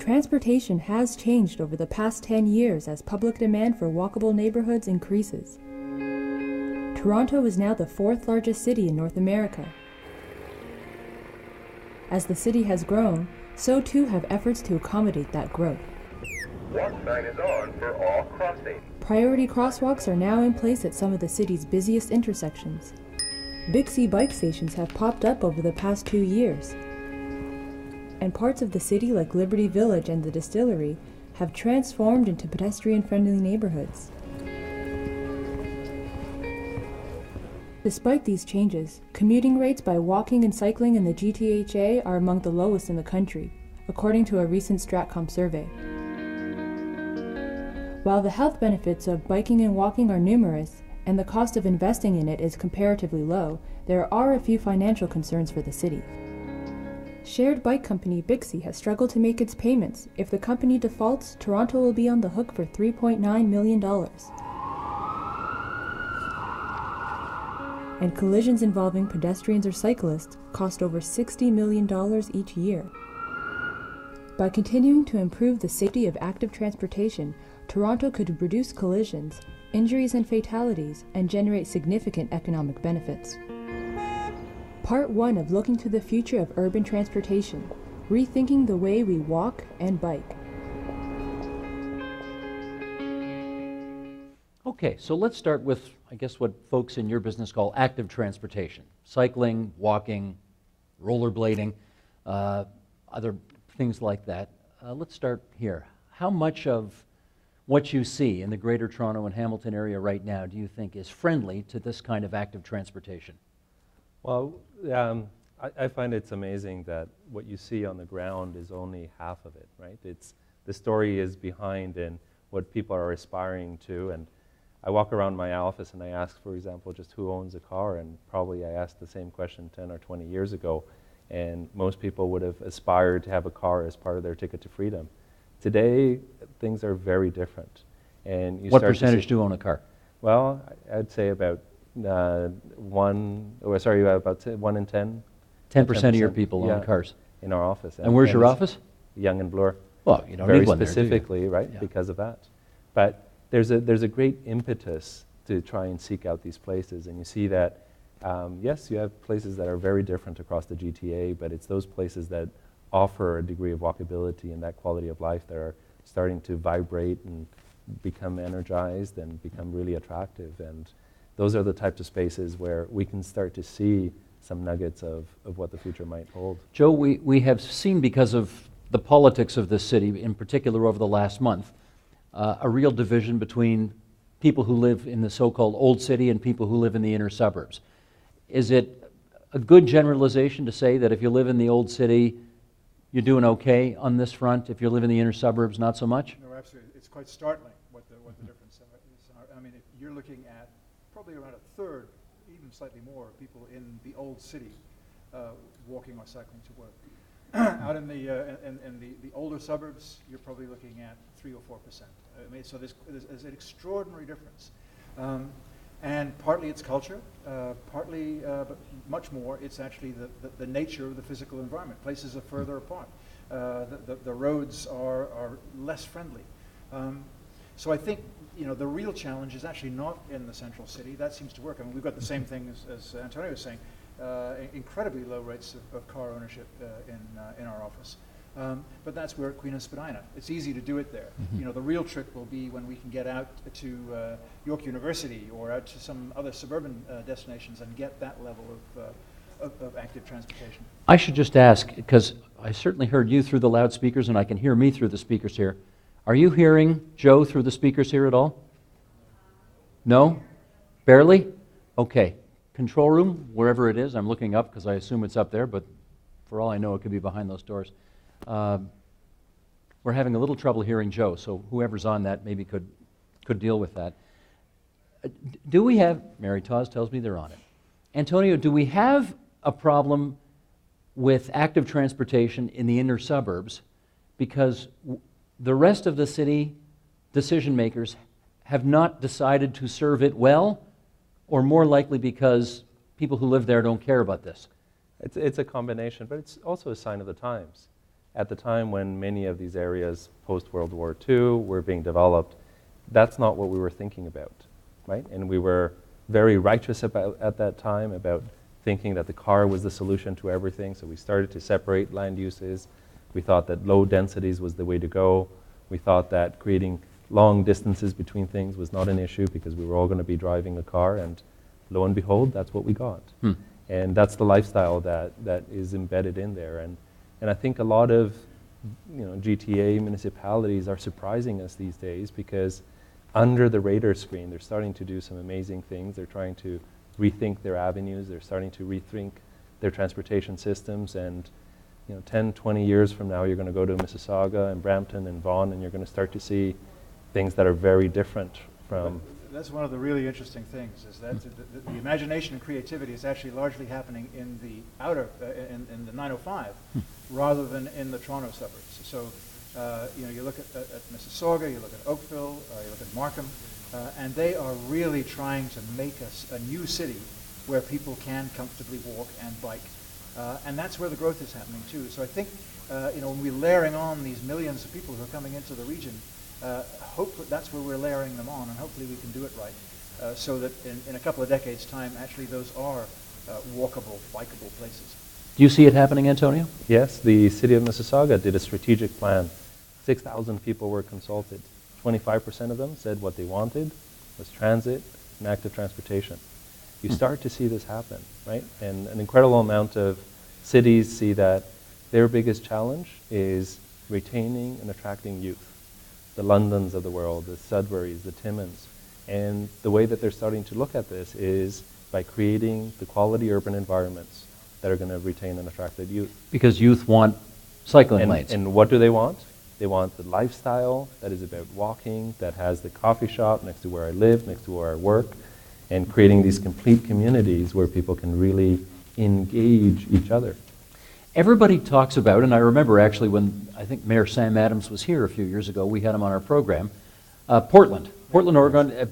Transportation has changed over the past 10 years as public demand for walkable neighborhoods increases. Toronto is now the fourth largest city in North America. As the city has grown, so too have efforts to accommodate that growth. Walk sign is on for all crossings. Priority crosswalks are now in place at some of the city's busiest intersections. Bixby bike stations have popped up over the past 2 years. And parts of the city like Liberty Village and the Distillery have transformed into pedestrian-friendly neighborhoods. Despite these changes, commuting rates by walking and cycling in the GTHA are among the lowest in the country, according to a recent Stratcom survey. While the health benefits of biking and walking are numerous, and the cost of investing in it is comparatively low, there are a few financial concerns for the city. Shared bike company Bixby has struggled to make its payments. If the company defaults, Toronto will be on the hook for $3.9 million. And collisions involving pedestrians or cyclists cost over $60 million each year. By continuing to improve the safety of active transportation, Toronto could reduce collisions, injuries and fatalities, and generate significant economic benefits. Part 1 of Looking to the Future of Urban Transportation, Rethinking the Way We Walk and Bike. Okay, so let's start with, I guess, what folks in your business call active transportation. Cycling, walking, rollerblading, other things like that. Let's start here. How much of what you see in the Greater Toronto and Hamilton area right now do you think is friendly to this kind of active transportation? Well, I find it's amazing that what you see on the ground is only half of it, right? The story is behind and what people are aspiring to. And I walk around my office and I ask, for example, just who owns a car, and probably I asked the same question 10 or 20 years ago, and most people would have aspired to have a car as part of their ticket to freedom. Today, things are very different. And you what start percentage do own a car? Well, I'd say about 1 in 10. 10% of your people own cars. In our office. And where's your office? Yonge and Bloor. Well, you don't very need one specifically, there, right? Yeah. Because of that. But there's a great impetus to try and seek out these places, and you see that. Yes, you have places that are very different across the GTA, but it's those places that offer a degree of walkability and that quality of life that are starting to vibrate and become energized and become really attractive. And those are the types of spaces where we can start to see some nuggets of what the future might hold. Joe, we have seen, because of the politics of this city, in particular over the last month, a real division between people who live in the so-called old city and people who live in the inner suburbs. Is it a good generalization to say that if you live in the old city, you're doing okay on this front? If you live in the inner suburbs, not so much? No, absolutely. It's quite startling what the difference is. I mean, if you're looking at probably around a third, even slightly more, people in the old city walking or cycling to work. Out in the older suburbs, you're probably looking at 3 or 4%. I mean, so there's an extraordinary difference. And partly it's culture, partly, but much more, it's actually the nature of the physical environment. Places are further apart. The roads are less friendly. So I think, the real challenge is actually not in the central city. That seems to work. I mean, we've got the same thing as Antonio was saying, incredibly low rates of car ownership in our office. But that's where at Queen and Spadina. It's easy to do it there. Mm-hmm. The real trick will be when we can get out to York University or out to some other suburban destinations and get that level of active transportation. I should just ask, because I certainly heard you through the loudspeakers and I can hear me through the speakers here. Are you hearing Joe through the speakers here at all? No? Barely? Okay. Control room, wherever it is. I'm looking up because I assume it's up there, but for all I know, it could be behind those doors. We're having a little trouble hearing Joe, so whoever's on that maybe could deal with that. Do we have, Mary Tawes tells me they're on it. Antonio, do we have a problem with active transportation in the inner suburbs because the rest of the city decision makers have not decided to serve it well, or more likely because people who live there don't care about this? It's a combination, but it's also a sign of the times. at the time when many of these areas post-World War II were being developed, that's not what we were thinking about, right? And we were very righteous about, at that time, about thinking that the car was the solution to everything. So we started to separate land uses. We thought that low densities was the way to go. We thought that creating long distances between things was not an issue because we were all going to be driving a car, and lo and behold, that's what we got. And that's the lifestyle that is embedded in there. And I think a lot of GTA municipalities are surprising us these days because under the radar screen, they're starting to do some amazing things. They're trying to rethink their avenues. They're starting to rethink their transportation systems. And 10, 20 years from now, you're going to go to Mississauga and Brampton and Vaughan, and you're going to start to see things that are very different from... That's one of the really interesting things, is that the imagination and creativity is actually largely happening in the outer, in the 905, rather than in the Toronto suburbs. So, you look at Mississauga, you look at Oakville, you look at Markham, and they are really trying to make us a new city where people can comfortably walk and bike. And that's where the growth is happening too. So I think, when we're layering on these millions of people who are coming into the region, hopefully that's where we're layering them on, and hopefully we can do it right, so that in a couple of decades' time, actually those are walkable, bikeable places. Do you see it happening, Antonio? Yes, the city of Mississauga did a strategic plan. 6,000 people were consulted. 25% of them said what they wanted was transit and active transportation. You start to see this happen, right? And an incredible amount of cities see that their biggest challenge is retaining and attracting youth. The Londons of the world, the Sudburys, the Timmins. And the way that they're starting to look at this is by creating the quality urban environments that are going to retain and attract the youth. Because youth want cycling lanes. And what do they want? They want the lifestyle that is about walking, that has the coffee shop next to where I live, next to where I work, and creating these complete communities where people can really engage each other. Everybody talks about, and I remember actually when I think Mayor Sam Adams was here a few years ago, we had him on our program, Portland, Oregon.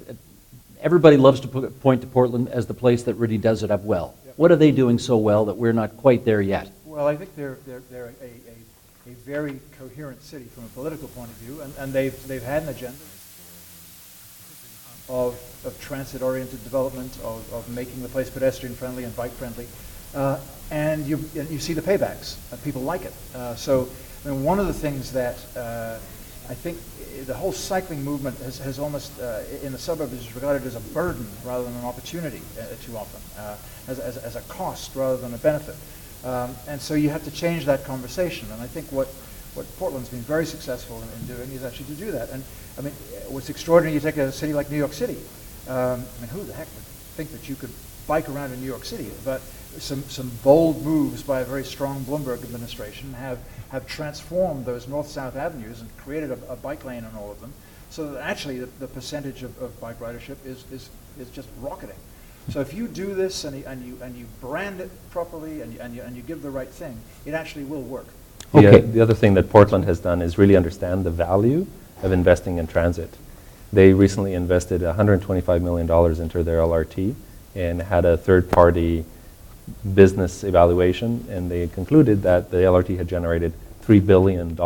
Everybody loves to point to Portland as the place that really does it up well. Yep. What are they doing so well that we're not quite there yet? Well, I think they're a very coherent city from a political point of view, and they've had an agenda of transit-oriented development, of making the place pedestrian-friendly and bike-friendly. And you see the paybacks. People like it. So one of the things that I think the whole cycling movement has almost, in the suburbs, is regarded as a burden rather than an opportunity too often, as a cost rather than a benefit. And so you have to change that conversation. And I think what Portland's been very successful in doing is actually to do that. And I mean, what's extraordinary, you take a city like New York City. I mean, who the heck would think that you could bike around in New York City? But some bold moves by a very strong Bloomberg administration have transformed those north-south avenues and created a bike lane on all of them, so that actually the percentage of bike ridership is just rocketing. So if you do this and you brand it properly and you give the right thing, it actually will work. Okay. The other thing that Portland has done is really understand the value of investing in transit. They recently invested $125 million into their LRT and had a third-party business evaluation, and they concluded that the LRT had generated $3 billion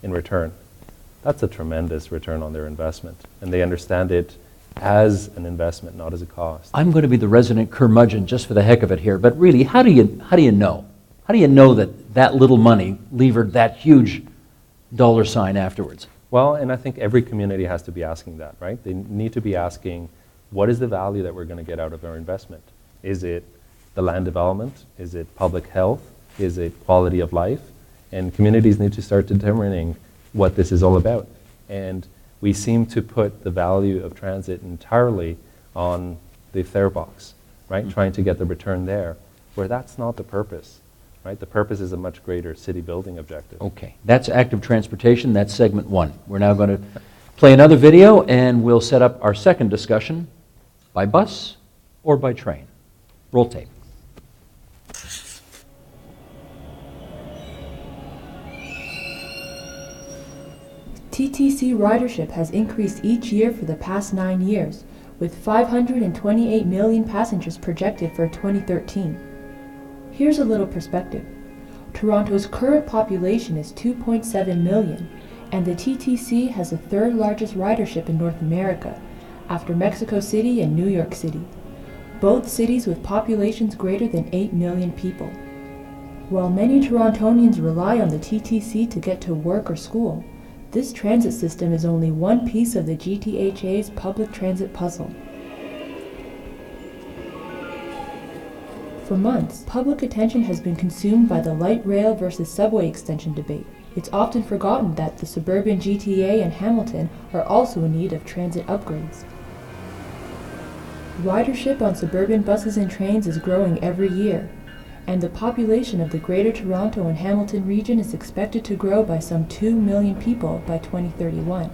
in return. That's a tremendous return on their investment, and they understand it as an investment, not as a cost. I'm going to be the resident curmudgeon just for the heck of it here, but really, how do you know? How do you know that little money levered that huge dollar sign afterwards? Well, and I think every community has to be asking that, right? They need to be asking, what is the value that we're going to get out of our investment? Is it the land development? Is it public health? Is it quality of life? And communities need to start determining what this is all about. And we seem to put the value of transit entirely on the fare box, right? Trying to get the return there, where that's not the purpose, right? The purpose is a much greater city building objective. Okay, that's active transportation. That's segment one. We're now going to play another video, and we'll set up our second discussion by bus or by train. Roll tape. TTC ridership has increased each year for the past 9 years, with 528 million passengers projected for 2013. Here's a little perspective. Toronto's current population is 2.7 million, and the TTC has the third largest ridership in North America, after Mexico City and New York City, both cities with populations greater than 8 million people. While many Torontonians rely on the TTC to get to work or school, this transit system is only one piece of the GTHA's public transit puzzle. For months, public attention has been consumed by the light rail versus subway extension debate. It's often forgotten that the suburban GTA and Hamilton are also in need of transit upgrades. Ridership on suburban buses and trains is growing every year, and the population of the Greater Toronto and Hamilton region is expected to grow by some 2 million people by 2031,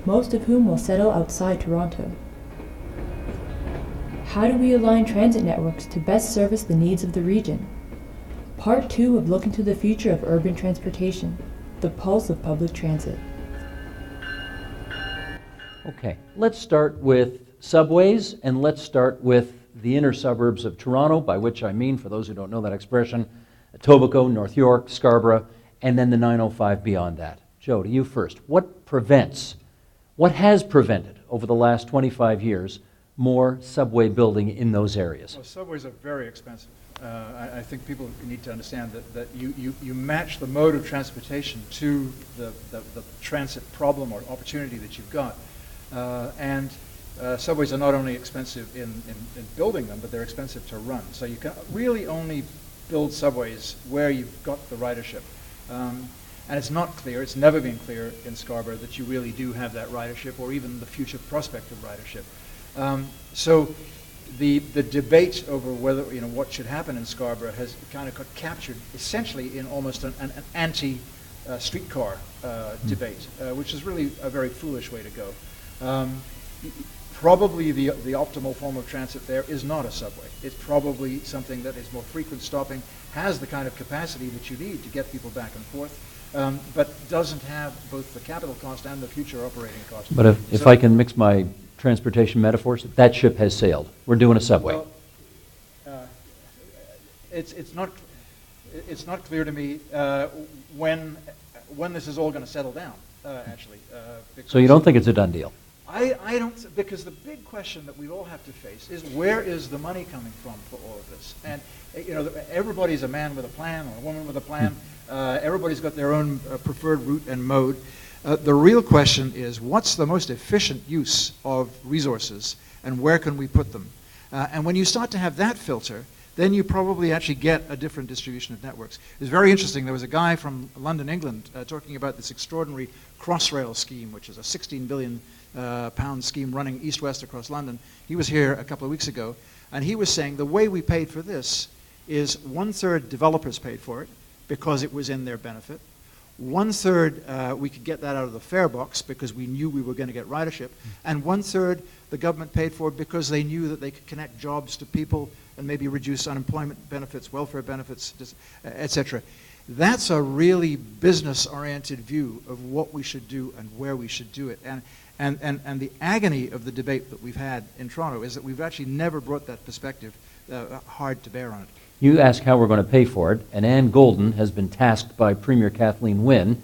most of whom will settle outside Toronto. How do we align transit networks to best service the needs of the region? Part 2 of Look into the Future of Urban Transportation, the Pulse of Public Transit. Okay, let's start with subways, and let's start with the inner suburbs of Toronto, by which I mean, for those who don't know that expression, Etobicoke, North York, Scarborough, and then the 905 beyond that. Joe, to you first. What has prevented over the last 25 years more subway building in those areas? Well, subways are very expensive. I think people need to understand that you match the mode of transportation to the transit problem or opportunity that you've got. And subways are not only expensive in building them, but they're expensive to run. So you can really only build subways where you've got the ridership. And it's not clear, it's never been clear in Scarborough that you really do have that ridership or even the future prospect of ridership. So the debate over whether, what should happen in Scarborough has kind of got captured essentially in almost an anti-streetcar debate, which is really a very foolish way to go. Probably the optimal form of transit there is not a subway. It's probably something that is more frequent stopping, has the kind of capacity that you need to get people back and forth, but doesn't have both the capital cost and the future operating cost. But if I can mix my transportation metaphors, that ship has sailed. We're doing a subway. Well, it's not clear to me when this is all going to settle down, actually. So you don't think it's a done deal? I don't, because the big question that we all have to face is where is the money coming from for all of this? And everybody's a man with a plan or a woman with a plan. Everybody's got their own preferred route and mode. The real question is what's the most efficient use of resources and where can we put them? And when you start to have that filter, then you probably actually get a different distribution of networks. It's very interesting. There was a guy from London, England, talking about this extraordinary Crossrail scheme, which is a 16 billion pound scheme running east-west across London. He was here a couple of weeks ago, and he was saying the way we paid for this is 1/3 developers paid for it because it was in their benefit. 1/3 we could get that out of the fare box because we knew we were going to get ridership, and 1/3 the government paid for it because they knew that they could connect jobs to people and maybe reduce unemployment benefits, welfare benefits, etc. That's a really business-oriented view of what we should do and where we should do it. And the agony of the debate that we've had in Toronto is that we've actually never brought that perspective hard to bear on it. You ask how we're going to pay for it, and Anne Golden has been tasked by Premier Kathleen Wynne,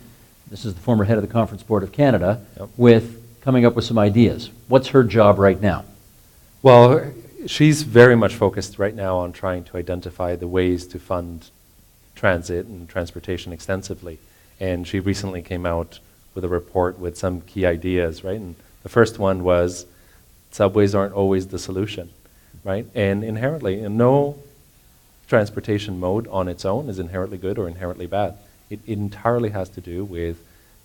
this is the former head of the Conference Board of Canada, with coming up with some ideas. What's her job right now? Well, she's very much focused right now on trying to identify the ways to fund transit and transportation extensively. And she recently came out with a report with some key ideas, right? And the first one was subways aren't always the solution, right? And inherently, no transportation mode on its own is inherently good or inherently bad. It entirely has to do with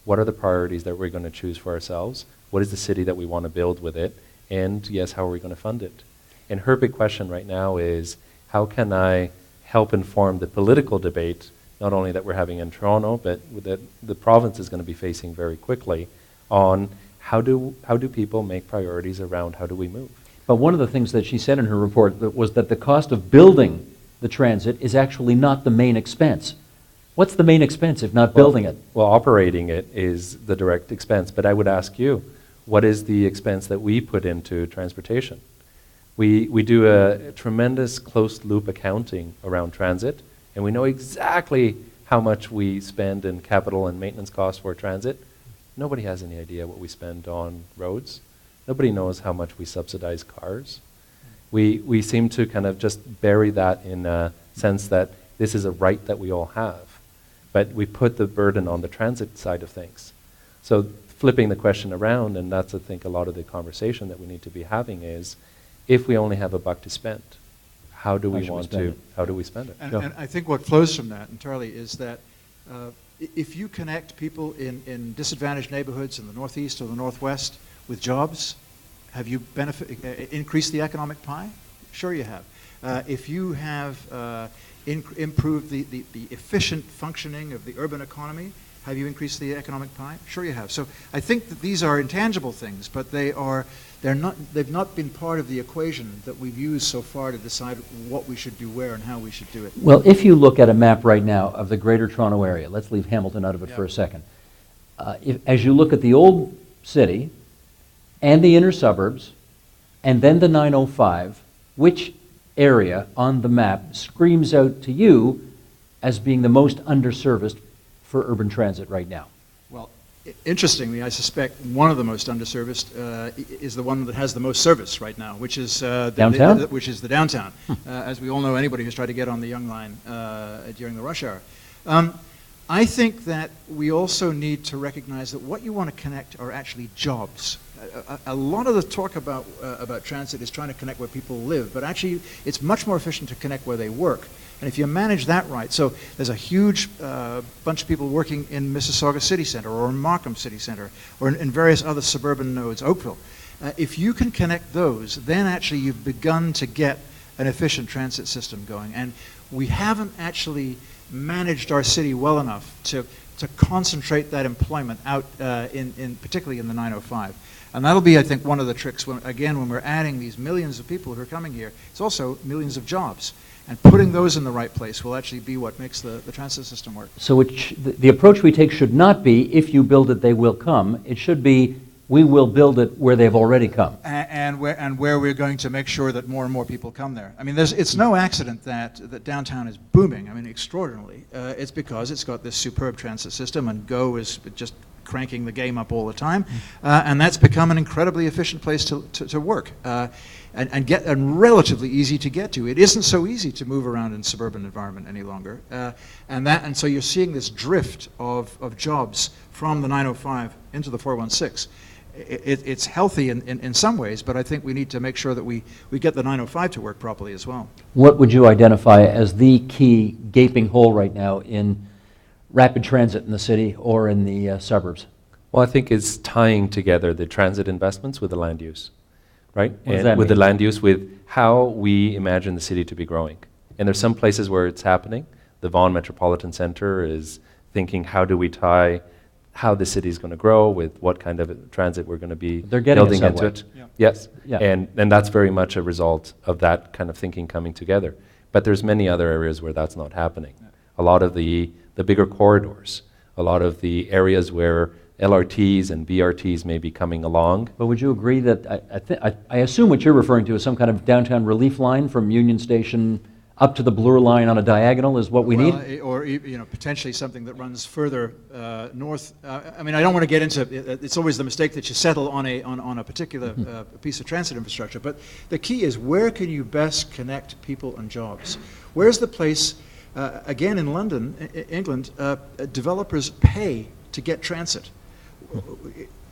what are the priorities that we're going to choose for ourselves, what is the city that we want to build with it, and yes, how are we going to fund it? And her big question right now is, how can I help inform the political debate, not only that we're having in Toronto, but that the province is going to be facing very quickly, on how do people make priorities around how do we move? But one of the things that she said in her report was that the cost of building the transit is actually not the main expense. What's the main expense if not building it? Well, operating it is the direct expense, but I would ask you, what is the expense that we put into transportation? We do a tremendous closed loop accounting around transit, and we know exactly how much we spend in capital and maintenance costs for transit. Nobody has any idea what we spend on roads. Nobody knows how much we subsidize cars. We seem to kind of just bury that in a sense that this is a right that we all have. But we put the burden on the transit side of things. So flipping the question around, and that's I think a lot of the conversation that we need to be having is, if we only have a buck to spend, how do we spend it? And I think what flows from that entirely is that if you connect people in disadvantaged neighborhoods in the Northeast or the Northwest with jobs, have you increased the economic pie? Sure you have. If you have improved the efficient functioning of the urban economy, have you increased the economic pie? Sure you have. So I think that these are intangible things, but they've not been part of the equation that we've used so far to decide what we should do where and how we should do it. Well, if you look at a map right now of the Greater Toronto Area, let's leave Hamilton out of it for a second. As you look at the old city and the inner suburbs and then the 905, which area on the map screams out to you as being the most underserviced for urban transit right now? Well, interestingly, I suspect one of the most underserviced is the one that has the most service right now, which is downtown. Which is the downtown. As we all know, anybody who's tried to get on the Young Line during the rush hour. I think that we also need to recognize that what you want to connect are actually jobs. A lot of the talk about transit is trying to connect where people live, but actually it's much more efficient to connect where they work. And if you manage that right, so there's a huge bunch of people working in Mississauga City Centre or in Markham City Centre or in various other suburban nodes, Oakville. If you can connect those, then actually you've begun to get an efficient transit system going. And we haven't actually managed our city well enough to concentrate that employment out particularly in the 905. And that'll be, I think, one of the tricks when we're adding these millions of people who are coming here. It's also millions of jobs. And putting those in the right place will actually be what makes the transit system work. So the approach we take should not be, if you build it, they will come. It should be, we will build it where they've already come. And where we're going to make sure that more and more people come there. I mean, it's no accident that downtown is booming, I mean, extraordinarily. It's because it's got this superb transit system, and GO is just cranking the game up all the time. And that's become an incredibly efficient place to work. And relatively easy to get to. It isn't so easy to move around in suburban environment any longer. And so you're seeing this drift of jobs from the 905 into the 416. It's healthy in some ways, but I think we need to make sure that we get the 905 to work properly as well. What would you identify as the key gaping hole right now in rapid transit in the city or in the suburbs? Well, I think it's tying together the transit investments with the land use, right? What does that with mean? the land use, with how we imagine the city to be growing. And there's some places where it's happening. The Vaughan Metropolitan Centre is thinking, how do we tie how the city is going to grow with what kind of transit we're going to be building into it. Yeah. Yes, Yeah. and that's very much a result of that kind of thinking coming together. But there's many other areas where that's not happening. A lot of the bigger corridors, a lot of the areas where LRTs and BRTs may be coming along. But would you agree that, I assume what you're referring to is some kind of downtown relief line from Union Station up to the Bloor line on a diagonal is what we need? Or potentially something that runs further north. I mean, I don't want to get into, it's always the mistake that you settle on a particular piece of transit infrastructure, but the key is, where can you best connect people and jobs? Where's the place, again in London, England, developers pay to get transit.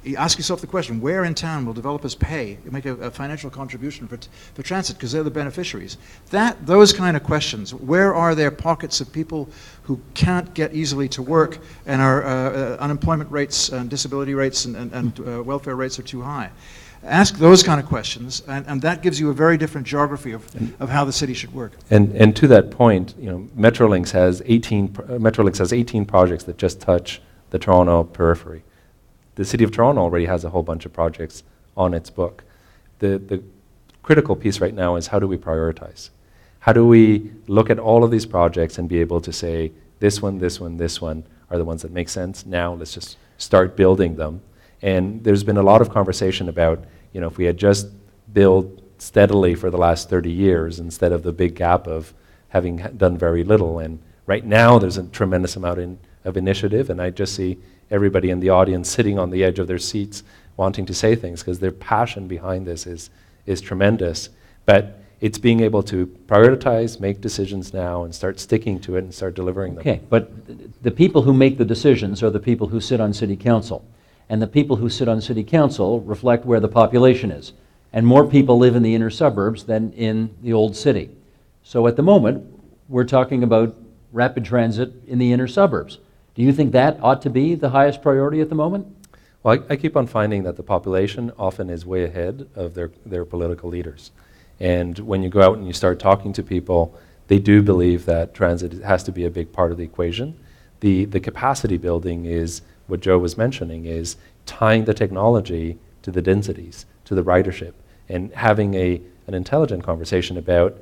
You ask yourself the question, where in town will developers pay, make a financial contribution for transit, because they're the beneficiaries? Those kind of questions, where are there pockets of people who can't get easily to work and our unemployment rates and disability rates and welfare rates are too high? Ask those kind of questions, and that gives you a very different geography of how the city should work. And to that point, Metrolinx has 18 projects that just touch the Toronto periphery. The City of Toronto already has a whole bunch of projects on its book. The critical piece right now is, how do we prioritize? How do we look at all of these projects and be able to say, this one, this one, this one are the ones that make sense? Now let's just start building them. And there's been a lot of conversation about, if we had just built steadily for the last 30 years instead of the big gap of having done very little. And Right now, there's a tremendous amount of initiative, and I just see everybody in the audience sitting on the edge of their seats wanting to say things because their passion behind this is tremendous. But it's being able to prioritize, make decisions now, and start sticking to it and start delivering them. Okay, but the people who make the decisions are the people who sit on city council. And the people who sit on city council reflect where the population is. And more people live in the inner suburbs than in the old city. So at the moment, we're talking about rapid transit in the inner suburbs. Do you think that ought to be the highest priority at the moment? Well, I keep on finding that the population often is way ahead of their political leaders. And when you go out and you start talking to people, they do believe that transit has to be a big part of the equation. The capacity building is what Joe was mentioning, is tying the technology to the densities, to the ridership, and having an intelligent conversation about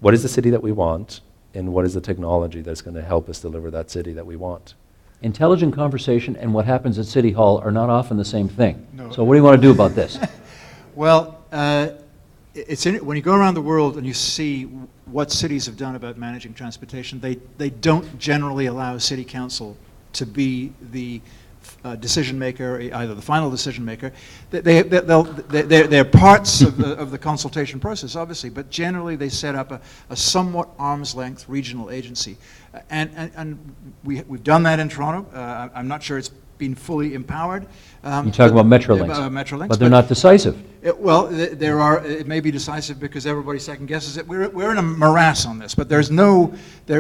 what is the city that we want, and what is the technology that's going to help us deliver that city that we want. Intelligent conversation and what happens at City Hall are not often the same thing. No. So what do you want to do about this? Well, when you go around the world and you see what cities have done about managing transportation, they don't generally allow city council to be the decision maker, either the final decision maker. They're parts of the consultation process, obviously, but generally they set up a somewhat arm's length regional agency. And we've done that in Toronto. I'm not sure it's been fully empowered. You talk about Metrolinx, Metrolinx, but they're not decisive. It may be decisive because everybody second guesses it. We're in a morass on this, but there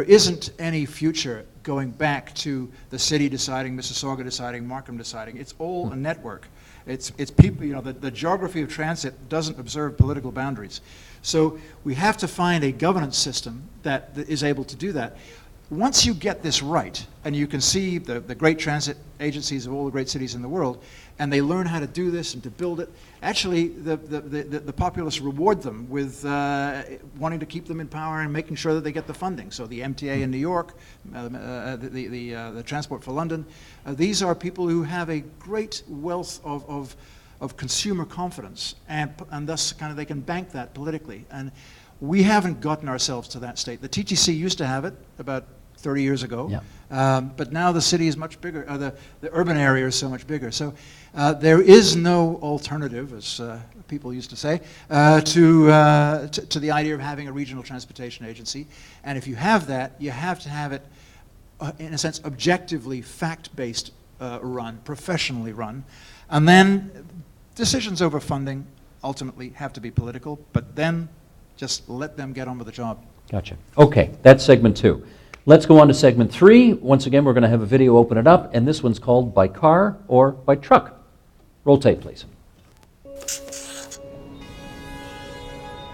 isn't any future going back to the city deciding, Mississauga deciding, Markham deciding. It's all a network. It's people, the geography of transit doesn't observe political boundaries. So we have to find a governance system that is able to do that. Once you get this right, and you can see the great transit agencies of all the great cities in the world, and they learn how to do this and to build it, actually the populace reward them with wanting to keep them in power and making sure that they get the funding. So the MTA in New York, the Transport for London, these are people who have a great wealth of consumer confidence, and thus kind of they can bank that politically. And we haven't gotten ourselves to that state. The TTC used to have it about 30 years ago, but now the city is much bigger, the urban area is so much bigger. So there is no alternative, as people used to say, to the idea of having a regional transportation agency. And if you have that, you have to have it, in a sense, objectively fact-based run, professionally run. And then decisions over funding ultimately have to be political, but then just let them get on with the job. Gotcha. Okay, that's segment 2. Let's go on to segment 3. Once again, we're going to have a video open it up, and this one's called By Car or By Truck. Roll tape, please.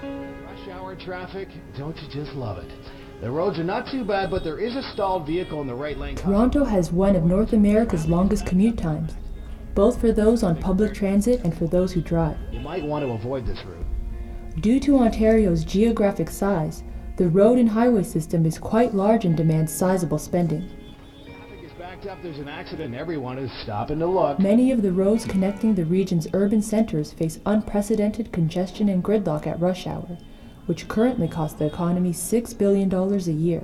Rush hour traffic, don't you just love it? The roads are not too bad, but there is a stalled vehicle in the right lane. Toronto has one of North America's longest commute times, both for those on public transit and for those who drive. You might want to avoid this route. Due to Ontario's geographic size, the road and highway system is quite large and demands sizable spending. Traffic is backed up, there's an accident, and everyone is stopping to look. Many of the roads connecting the region's urban centers face unprecedented congestion and gridlock at rush hour, which currently cost the economy $6 billion a year.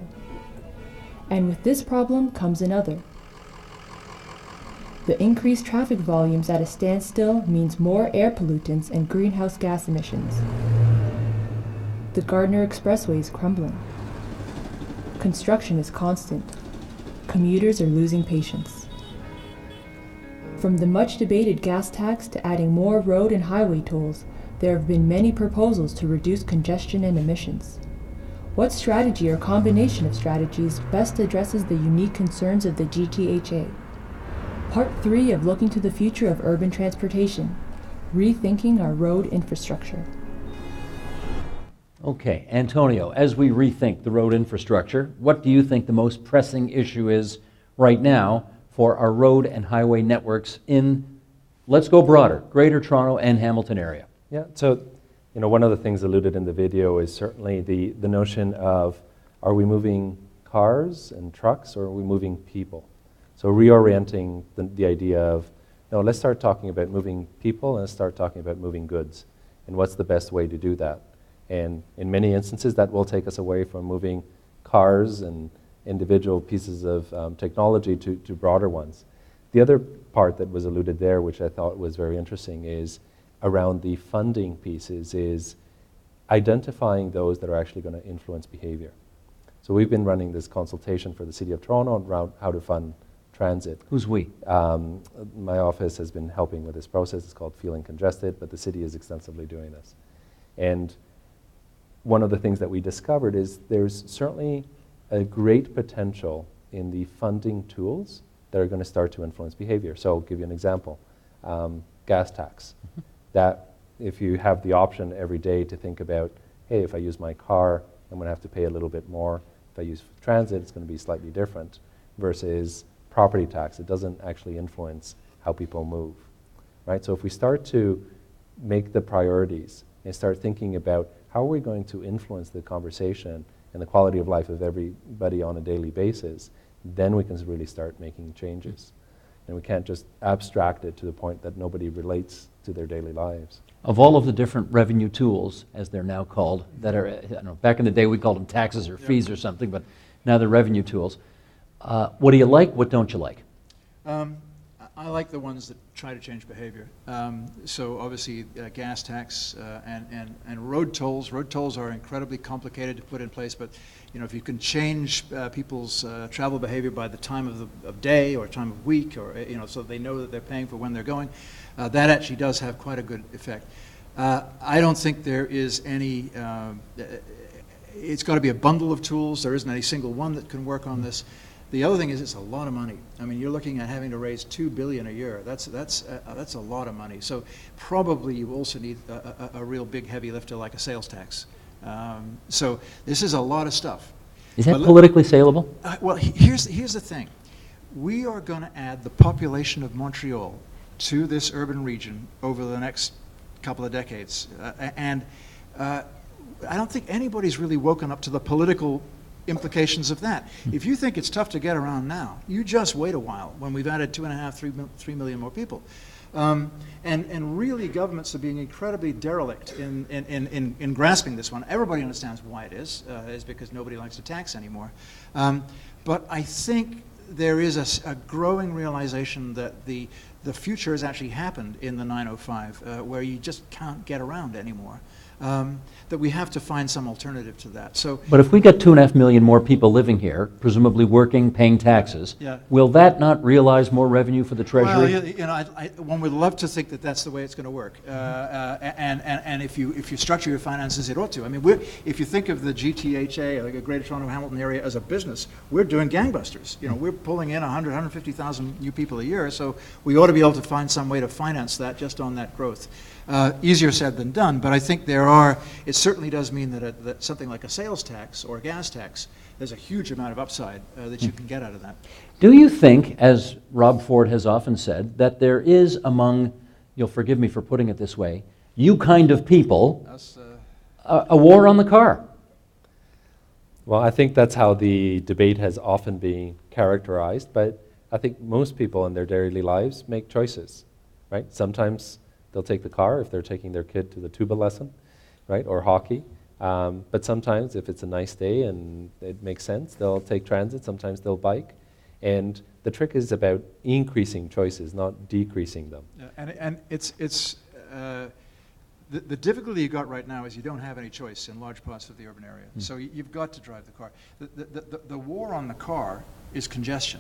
And with this problem comes another. The increased traffic volumes at a standstill means more air pollutants and greenhouse gas emissions. The Gardner Expressway is crumbling. Construction is constant. Commuters are losing patience. From the much debated gas tax to adding more road and highway tolls, there have been many proposals to reduce congestion and emissions. What strategy or combination of strategies best addresses the unique concerns of the GTHA? Part 3 of Looking to the Future of Urban Transportation, Rethinking Our Road Infrastructure. Okay, Antonio, as we rethink the road infrastructure, what do you think the most pressing issue is right now for our road and highway networks in, let's go broader, Greater Toronto and Hamilton area? Yeah, so one of the things alluded in the video is certainly the notion of, are we moving cars and trucks, or are we moving people? So reorienting the idea of, no, let's start talking about moving people and let's start talking about moving goods. And what's the best way to do that? And in many instances, that will take us away from moving cars and individual pieces of technology to broader ones. The other part that was alluded there, which I thought was very interesting, is around the funding pieces, is identifying those that are actually going to influence behavior. So we've been running this consultation for the City of Toronto around how to fund transit. Who's we? My office has been helping with this process. It's called Feeling Congested, but the city is extensively doing this. And one of the things that we discovered is there's certainly a great potential in the funding tools that are going to start to influence behavior. So I'll give you an example. Gas tax. That if you have the option every day to think about, hey, if I use my car, I'm going to have to pay a little bit more. If I use transit, it's going to be slightly different, versus property tax. It doesn't actually influence how people move, right? So if we start to make the priorities and start thinking about how are we going to influence the conversation and the quality of life of everybody on a daily basis, then we can really start making changes. And we can't just abstract it to the point that nobody relates to their daily lives. Of all of the different revenue tools, as they're now called, that are, I don't know, back in the day we called them taxes or fees or something, but now they're revenue tools. What do you like? What don't you like? I like the ones that try to change behavior. So obviously gas tax and road tolls. Road tolls are incredibly complicated to put in place, but if you can change people's travel behavior by the time of day or time of week, or so they know that they're paying for when they're going, that actually does have quite a good effect. I don't think there is any. It's got to be a bundle of tools. There isn't any single one that can work on this. The other thing is it's a lot of money. I mean, you're looking at having to raise $2 billion a year. That's a lot of money. So probably you also need a real big heavy lifter like a sales tax. So this is a lot of stuff. Is that politically saleable? Well, here's the thing. We are going to add the population of Montreal to this urban region over the next couple of decades. And I don't think anybody's really woken up to the political implications of that. If you think it's tough to get around now, you just wait a while when we've added 2.5, 3 million more people. And really governments are being incredibly derelict in grasping this one. Everybody understands why it is because nobody likes to tax anymore. But I think there is a growing realization that the future has actually happened in the 905, where you just can't get around anymore. That we have to find some alternative to that. So, but if we get 2.5 million more people living here, presumably working, paying taxes, will that not realize more revenue for the Treasury? Well, one would love to think that that's the way it's going to work. And if you structure your finances, it ought to. I mean, if you think of the GTHA, like a Greater Toronto Hamilton area, as a business, we're doing gangbusters. We're pulling in 150,000 new people a year, so we ought to be able to find some way to finance that just on that growth. Easier said than done, but I think it certainly does mean that something like a sales tax or a gas tax, there's a huge amount of upside that you can get out of that. Do you think, as Rob Ford has often said, that there is among, you'll forgive me for putting it this way, you kind of people, a war on the car? Well, I think that's how the debate has often been characterized, but I think most people in their daily lives make choices, right? Sometimes they'll take the car if they're taking their kid to the tuba lesson, right, or hockey. But sometimes, if it's a nice day and it makes sense, they'll take transit. Sometimes they'll bike. And the trick is about increasing choices, not decreasing them. And it's the difficulty you got right now is you don't have any choice in large parts of the urban area. So you've got to drive the car. The war on the car is congestion.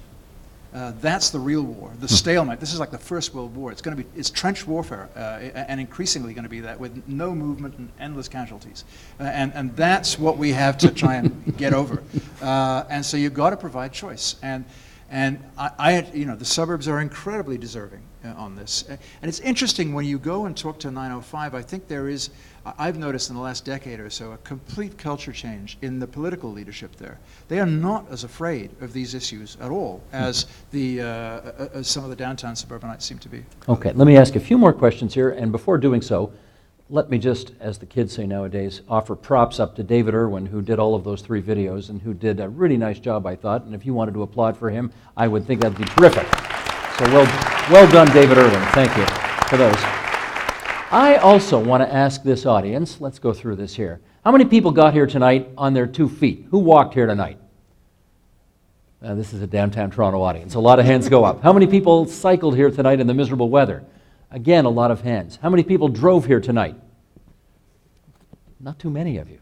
That's the real war, the stalemate. This is like the First World War. It's trench warfare, and increasingly going to be that, with no movement and endless casualties. And that's what we have to try and get over. And so you've got to provide choice. And the suburbs are incredibly deserving on this. And it's interesting when you go and talk to 905. I think I've noticed in the last decade or so a complete culture change in the political leadership there. They are not as afraid of these issues at all as as some of the downtown suburbanites seem to be. Okay, let me ask a few more questions here, and before doing so, let me just, as the kids say nowadays, offer props up to David Irwin, who did all of those 3 videos and who did a really nice job, I thought, and if you wanted to applaud for him, I would think that'd be terrific. So well done, David Irwin. Thank you for those. I also want to ask this audience, let's go through this here. How many people got here tonight on their 2 feet? Who walked here tonight? This is a downtown Toronto audience. A lot of hands go up. How many people cycled here tonight in the miserable weather? Again, a lot of hands. How many people drove here tonight? Not too many of you.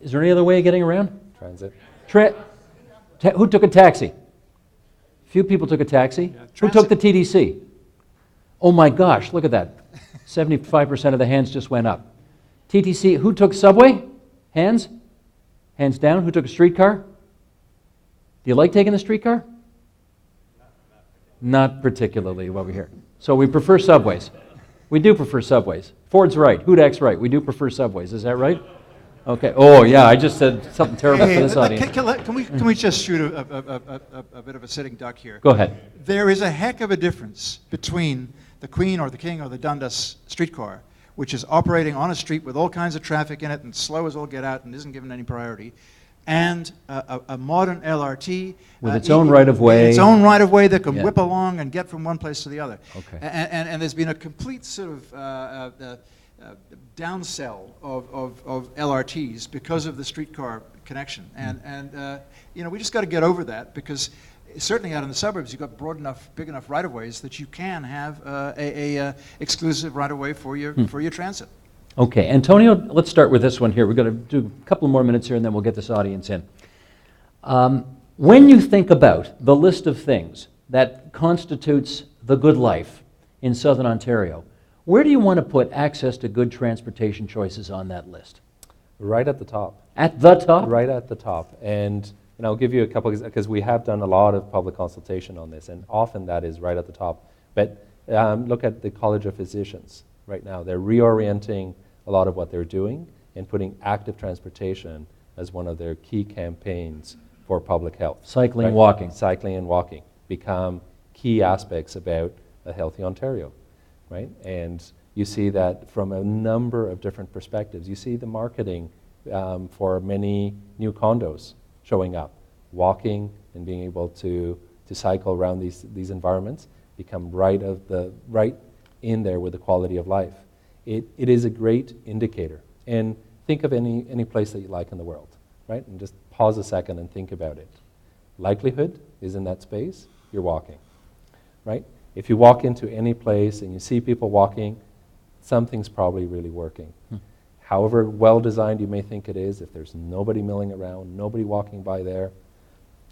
Is there any other way of getting around? Transit. Who took a taxi? Few people took a taxi. Yeah, Who took the TDC? Oh my gosh, look at that. 75% of the hands just went up. TTC, who took subway? Hands? Hands down. Who took a streetcar? Do you like taking the streetcar? Not particularly over here. So we prefer subways. We do prefer subways. Ford's right. Hudak's right. We do prefer subways. Is that right? Okay. Oh, yeah, I just said something terrible for this audience. Can we just shoot a bit of a sitting duck here? Go ahead. There is a heck of a difference between the Queen or the King or the Dundas streetcar, which is operating on a street with all kinds of traffic in it and slow as all get out and isn't given any priority, and a modern LRT with its own right-of-way. Its own right-of-way that can Yeah. whip along and get from one place to the other. Okay. And there's been a complete sort of downsell of LRTs because of the streetcar connection. And we just got to get over that, because certainly out in the suburbs, you've got broad enough, big enough right-of-ways that you can have a exclusive right-of-way for your transit. Okay, Antonio, let's start with this one here. We're going to do a couple more minutes here, and then we'll get this audience in. When you think about the list of things that constitutes the good life in Southern Ontario, where do you want to put access to good transportation choices on that list? Right at the top. At the top? Right at the top. And I'll give you a couple, because we have done a lot of public consultation on this, and often that is right at the top. But look at the College of Physicians right now. They're reorienting a lot of what they're doing and putting active transportation as one of their key campaigns for public health. Cycling, right? walking. Cycling and walking become key aspects about a healthy Ontario, right? And you see that from a number of different perspectives. You see the marketing for many new condos showing up. Walking and being able to cycle around these environments become right in there with the quality of life. It is a great indicator. And think of any place that you like in the world, right? And just pause a second and think about it. Likelihood is in that space, you're walking, right? If you walk into any place and you see people walking, something's probably really working. However well-designed you may think it is, if there's nobody milling around, nobody walking by there,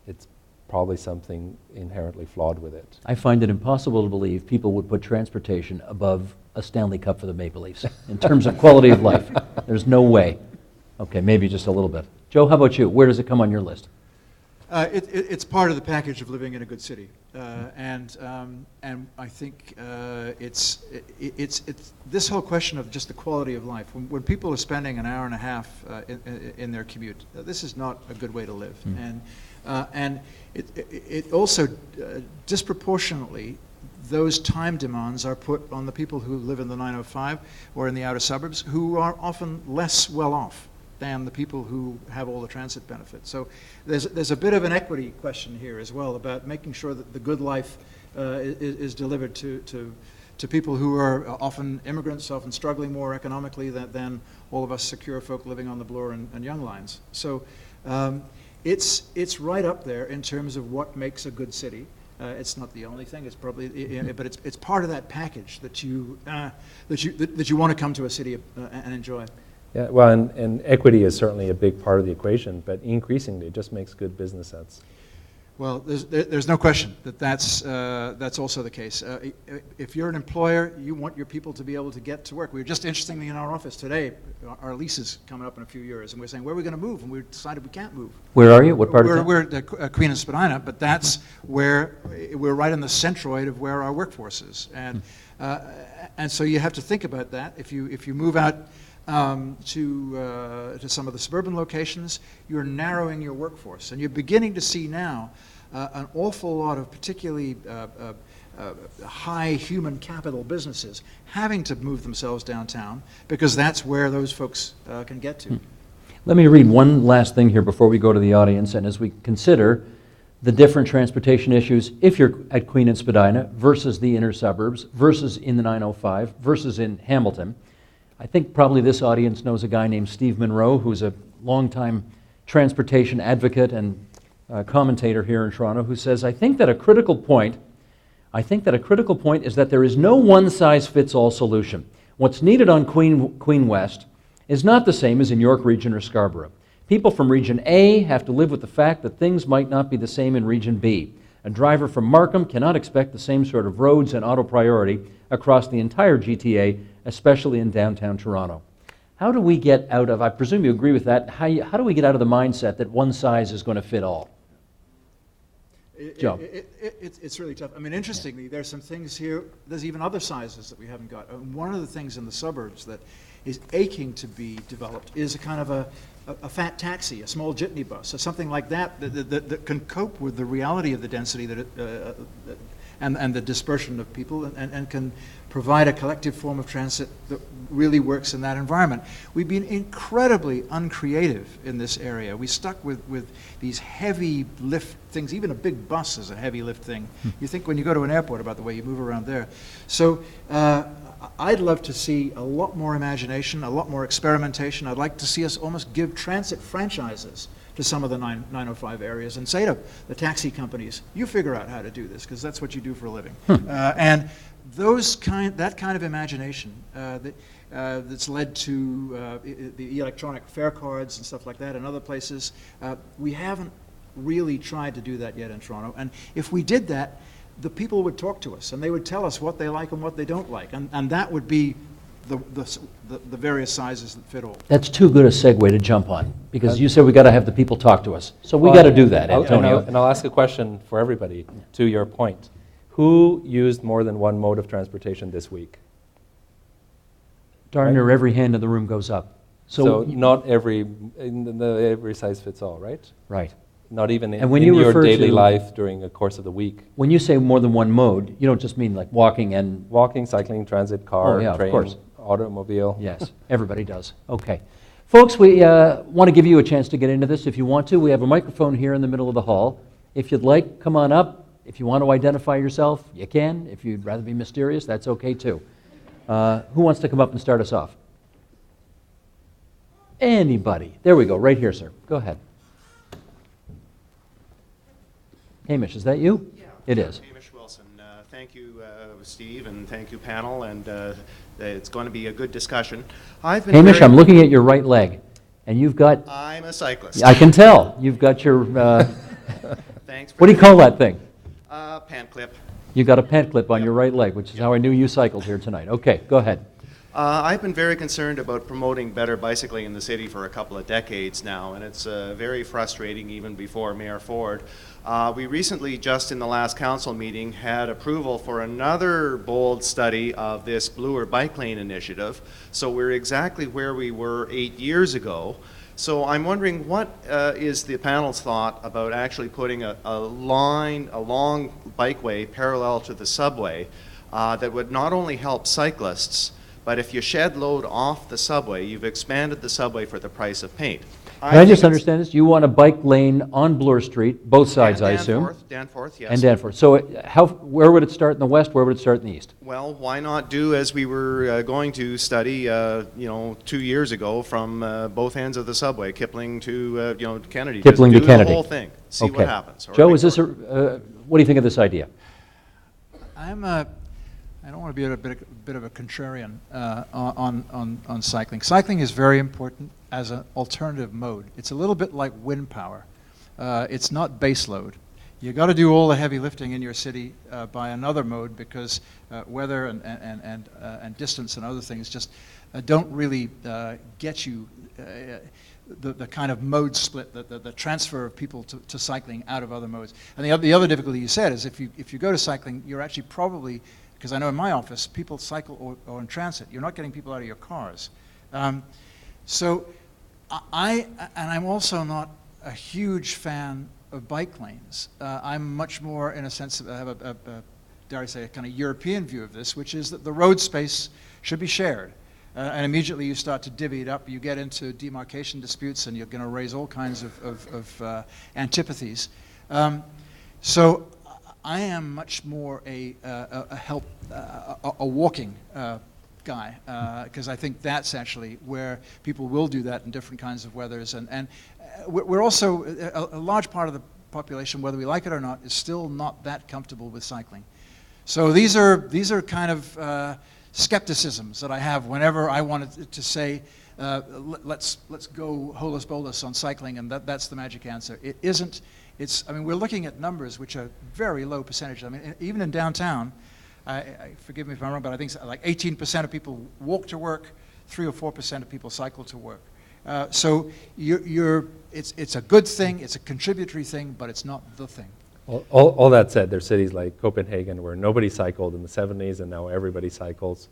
it's probably something inherently flawed with it. I find it impossible to believe people would put transportation above a Stanley Cup for the Maple Leafs in terms of quality of life. There's no way. Okay, maybe just a little bit. Joe, how about you? Where does it come on your list? It's part of the package of living in a good city, and I think it's this whole question of just the quality of life. When people are spending an hour and a half in their commute, this is not a good way to live, and it also disproportionately, those time demands are put on the people who live in the 905 or in the outer suburbs, who are often less well off than the people who have all the transit benefits. So there's a bit of an equity question here as well about making sure that the good life is delivered to people who are often immigrants, often struggling more economically than all of us secure folk living on the Bloor and Young lines. So it's right up there in terms of what makes a good city. It's not the only thing. It's probably, but it's part of that package that you want to come to a city and enjoy. Yeah, well, and equity is certainly a big part of the equation, but increasingly it just makes good business sense. Well, there's no question that's also the case. If you're an employer, you want your people to be able to get to work. We were just interestingly in our office today, our lease is coming up in a few years, and we're saying, where are we going to move? And we decided we can't move. Where are you? What part of town? We're at Queen and Spadina, but that's where we're right in the centroid of where our workforce is. And so you have to think about that. If you move out to some of the suburban locations, you're narrowing your workforce. And you're beginning to see now an awful lot of particularly high human capital businesses having to move themselves downtown because that's where those folks can get to. Let me read one last thing here before we go to the audience, and as we consider the different transportation issues, if you're at Queen and Spadina versus the inner suburbs, versus in the 905, versus in Hamilton, I think probably this audience knows a guy named Steve Monroe, who's a longtime transportation advocate and commentator here in Toronto who says, I think that a critical point is that there is no one-size-fits-all solution. What's needed on Queen West is not the same as in York Region or Scarborough. People from Region A have to live with the fact that things might not be the same in Region B. A driver from Markham cannot expect the same sort of roads and auto priority across the entire GTA, especially in downtown Toronto. How do we get out of, I presume you agree with that, how do we get out of the mindset that one size is going to fit all? Joe. It's really tough. I mean, interestingly, there's some things here, there's even other sizes that we haven't got. One of the things in the suburbs that is aching to be developed is a kind of a fat taxi, a small jitney bus, or something like that that can cope with the reality of the density and the dispersion of people and can provide a collective form of transit that really works in that environment. We've been incredibly uncreative in this area. We stuck with these heavy lift things. Even a big bus is a heavy lift thing. You think when you go to an airport about the way you move around there. So I'd love to see a lot more imagination, a lot more experimentation. I'd like to see us almost give transit franchises to some of the 905 areas and say to the taxi companies, you figure out how to do this, because that's what you do for a living. And that kind of imagination that's led to the electronic fare cards and stuff like that in other places, we haven't really tried to do that yet in Toronto. And if we did that, the people would talk to us and they would tell us what they like and what they don't like. And that would be the various sizes that fit all. That's too good a segue to jump on, because you said we got to have the people talk to us. So we got to do that, Antonio. And I'll ask a question for everybody, to your point. Who used more than one mode of transportation this week? Darn near every hand in the room goes up. So not every size fits all, right? Right. Not even in when you your daily life during the course of the week. When you say more than one mode, you don't just mean like walking and... Walking, cycling, transit, car, yeah, train, of course. Automobile. Yes, everybody does. Okay. Folks, we want to give you a chance to get into this if you want to. We have a microphone here in the middle of the hall. If you'd like, come on up. If you want to identify yourself, you can. If you'd rather be mysterious, that's okay too. Who wants to come up and start us off? Anybody. There we go, right here, sir. Go ahead. Hamish, is that you? Yeah. It is. Hamish Wilson. Thank you, Steve, and thank you, panel, and it's going to be a good discussion. Hamish, I'm looking at your right leg, and you've got... I'm a cyclist. I can tell. You've got your... Thanks. What do you call that thing? Pant clip. You got a pant clip on your right leg, which is how I knew you cycled here tonight. Okay, go ahead. I've been very concerned about promoting better bicycling in the city for a couple of decades now, and it's very frustrating even before Mayor Ford. We recently, just in the last council meeting, had approval for another bold study of this bluer bike lane initiative. So we're exactly where we were 8 years ago. So I'm wondering, what is the panel's thought about actually putting a long bikeway parallel to the subway that would not only help cyclists, but if you shed load off the subway, you've expanded the subway for the price of paint. Can I just understand this? You want a bike lane on Bloor Street, both sides, I assume? Danforth, yes. And Danforth. So where would it start in the west, where would it start in the east? Well, why not do as we were going to study, 2 years ago, from both ends of the subway, Kipling to, Kennedy. Kipling to Kennedy. The whole thing. See what happens. Joe, is this what do you think of this idea? I don't want to be a bit of a contrarian on cycling. Cycling is very important as an alternative mode. It's a little bit like wind power. It's not base load. You got to do all the heavy lifting in your city by another mode, because weather and distance and other things just don't really get you the kind of mode split, the transfer of people to cycling out of other modes. And the other difficulty you said is if you go to cycling, you're actually probably, because I know in my office, people cycle or in transit. You're not getting people out of your cars. So I'm also not a huge fan of bike lanes. I'm much more, in a sense, I have a dare I say, a kind of European view of this, which is that the road space should be shared. And immediately you start to divvy it up, you get into demarcation disputes, and you're going to raise all kinds of antipathies. So I am much more a walking guy, because I think that's actually where people will do that in different kinds of weathers. And we're also, a large part of the population, whether we like it or not, is still not that comfortable with cycling. So these are kind of skepticisms that I have whenever I wanted to say, let's go holus bolus on cycling, and that's the magic answer. It isn't. I mean, we're looking at numbers which are very low percentage. I mean, even in downtown, forgive me if I'm wrong, but I think like 18% of people walk to work, 3 or 4% of people cycle to work. So it's a good thing, it's a contributory thing, but it's not the thing. All that said, there's cities like Copenhagen where nobody cycled in the 70s, and now everybody cycles.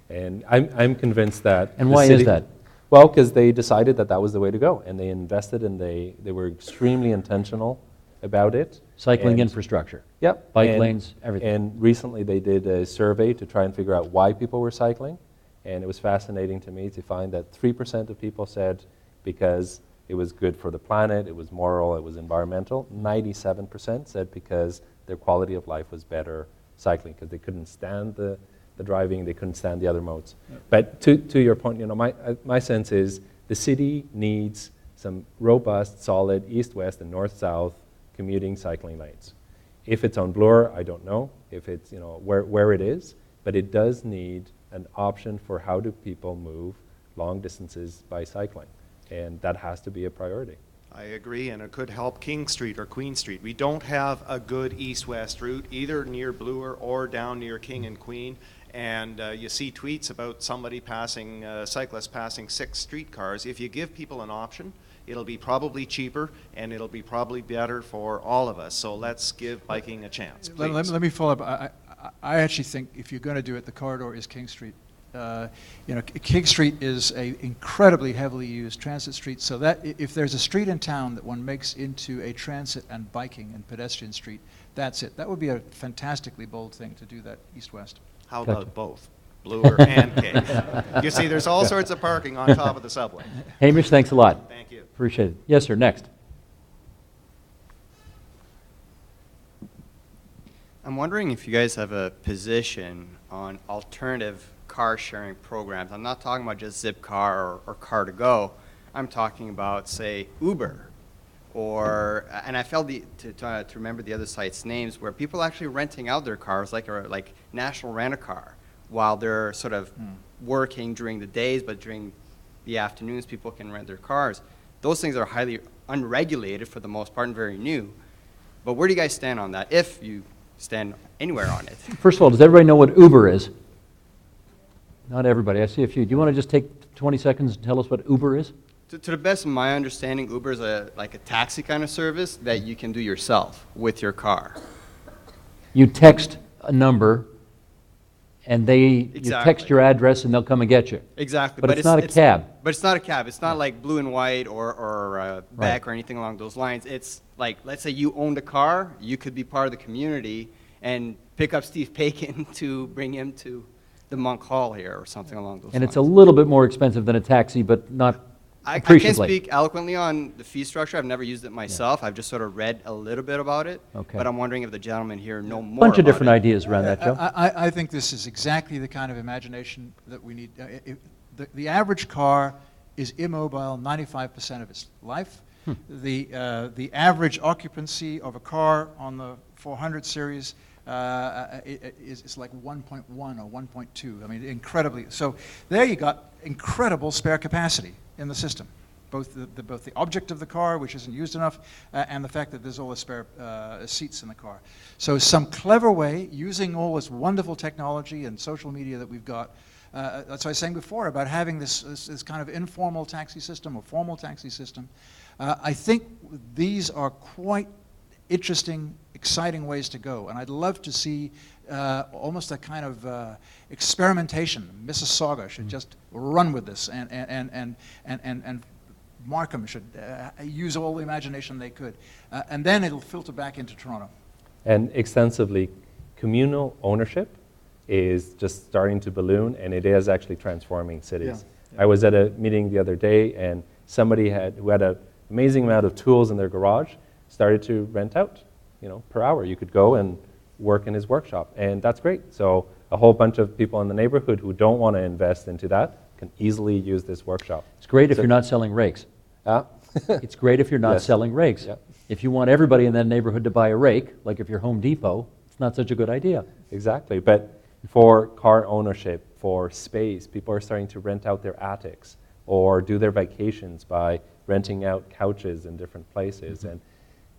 And I'm convinced that. And why is that? Well, because they decided that was the way to go, and they invested, and they were extremely intentional about it. Cycling infrastructure. Yep. Bike lanes, everything. And recently they did a survey to try and figure out why people were cycling, and it was fascinating to me to find that 3% of people said because it was good for the planet, it was moral, it was environmental. 97% said because their quality of life was better cycling, because they couldn't stand the driving, they couldn't stand the other modes. Yep. But to your point, my sense is the city needs some robust, solid east-west and north-south commuting cycling lanes. If it's on Bloor, I don't know if it's where it is, but it does need an option for how do people move long distances by cycling, and that has to be a priority. I agree, and it could help King Street or Queen Street. We don't have a good east-west route, either near Bloor or down near King and Queen, and you see tweets about somebody passing, cyclists passing 6 streetcars. If you give people an option, it'll be probably cheaper, and it'll be probably better for all of us. So let's give biking a chance, please. Let me follow up. I actually think if you're going to do it, the corridor is King Street. King Street is an incredibly heavily used transit street, so that if there's a street in town that one makes into a transit and biking and pedestrian street, that's it. That would be a fantastically bold thing to do that east-west. How about both? Bloor and King. You see, there's all sorts of parking on top of the subway. Hamish, thanks a lot. Thank you. Appreciate it. Yes, sir, next. I'm wondering if you guys have a position on alternative car sharing programs. I'm not talking about just Zipcar or Car2Go. I'm talking about, say, Uber, and I failed to remember the other sites' names, where people are actually renting out their cars, like National Rent-A-Car, while they're sort of working during the days, but during the afternoons, people can rent their cars. Those things are highly unregulated for the most part and very new. But where do you guys stand on that, if you stand anywhere on it? First of all, does everybody know what Uber is? Not everybody. I see a few. Do you want to just take 20 seconds and tell us what Uber is? To the best of my understanding, Uber is like a taxi kind of service that you can do yourself with your car. You text a number, and you text your address, and they'll come and get you. Exactly. But it's not a cab. But it's not a cab. It's not like Blue and White or Beck or anything along those lines. It's like, let's say you owned a car, you could be part of the community and pick up Steve Paikin to bring him to the Monk Hall here or something along those lines. And it's a little bit more expensive than a taxi, but not I can't speak eloquently on the fee structure. I've never used it myself. Yeah. I've just sort of read a little bit about it. Okay. But I'm wondering if the gentlemen here know more about it. Bunch of different ideas around that, Joe. I think this is exactly the kind of imagination that we need. The average car is immobile 95% of its life. The average occupancy of a car on the 400 series is like 1.1 or 1.2. I mean, incredibly. So there you got incredible spare capacity in the system, both the object of the car, which isn't used enough, and the fact that there's all the spare seats in the car. So some clever way, using all this wonderful technology and social media that we've got. That's what I was saying before about having this kind of informal taxi system or formal taxi system. I think these are quite interesting, exciting ways to go, and I'd love to see almost a kind of experimentation. Mississauga should just run with this, and Markham should use all the imagination they could, and then it'll filter back into Toronto. And extensively, communal ownership is just starting to balloon, and it is actually transforming cities. Yeah. I was at a meeting the other day, and somebody who had an amazing amount of tools in their garage started to rent out, per hour. You could go and work in his workshop, and that's great. So a whole bunch of people in the neighborhood who don't want to invest into that can easily use this workshop. It's great if you're not selling rakes. It's great if you're not selling rakes. Yeah. If you want everybody in that neighborhood to buy a rake, like if you're Home Depot, it's not such a good idea. Exactly, but for car ownership, for space, people are starting to rent out their attics or do their vacations by renting out couches in different places, and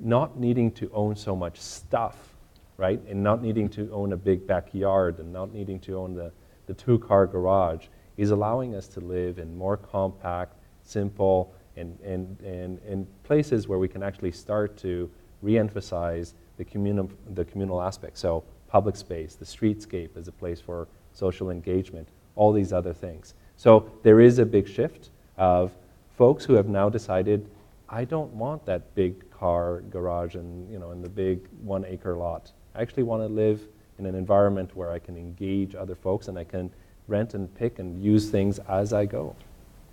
not needing to own so much stuff, right? And not needing to own a big backyard and not needing to own the two-car garage is allowing us to live in more compact, simple, and places where we can actually start to re-emphasize the communal aspect. So public space, the streetscape as a place for social engagement, all these other things. So there is a big shift of folks who have now decided, I don't want that big car garage and in the big 1 acre lot. I actually want to live in an environment where I can engage other folks and I can rent and pick and use things as I go.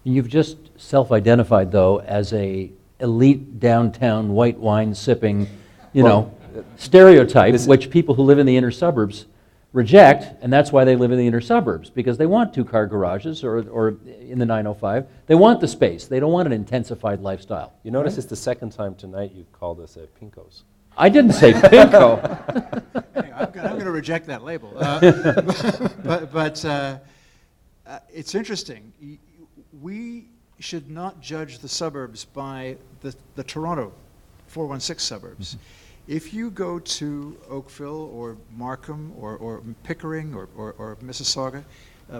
You've just self-identified, though, as a elite downtown white wine sipping, stereotype, which people who live in the inner suburbs reject, and that's why they live in the inner suburbs, because they want two-car garages or in the 905. They want the space. They don't want an intensified lifestyle. You notice it's the second time tonight you called us Pinkos. I didn't say Pinko. Anyway, I'm going to reject that label. But it's interesting. We should not judge the suburbs by the Toronto 416 suburbs. If you go to Oakville or Markham or Pickering or Mississauga,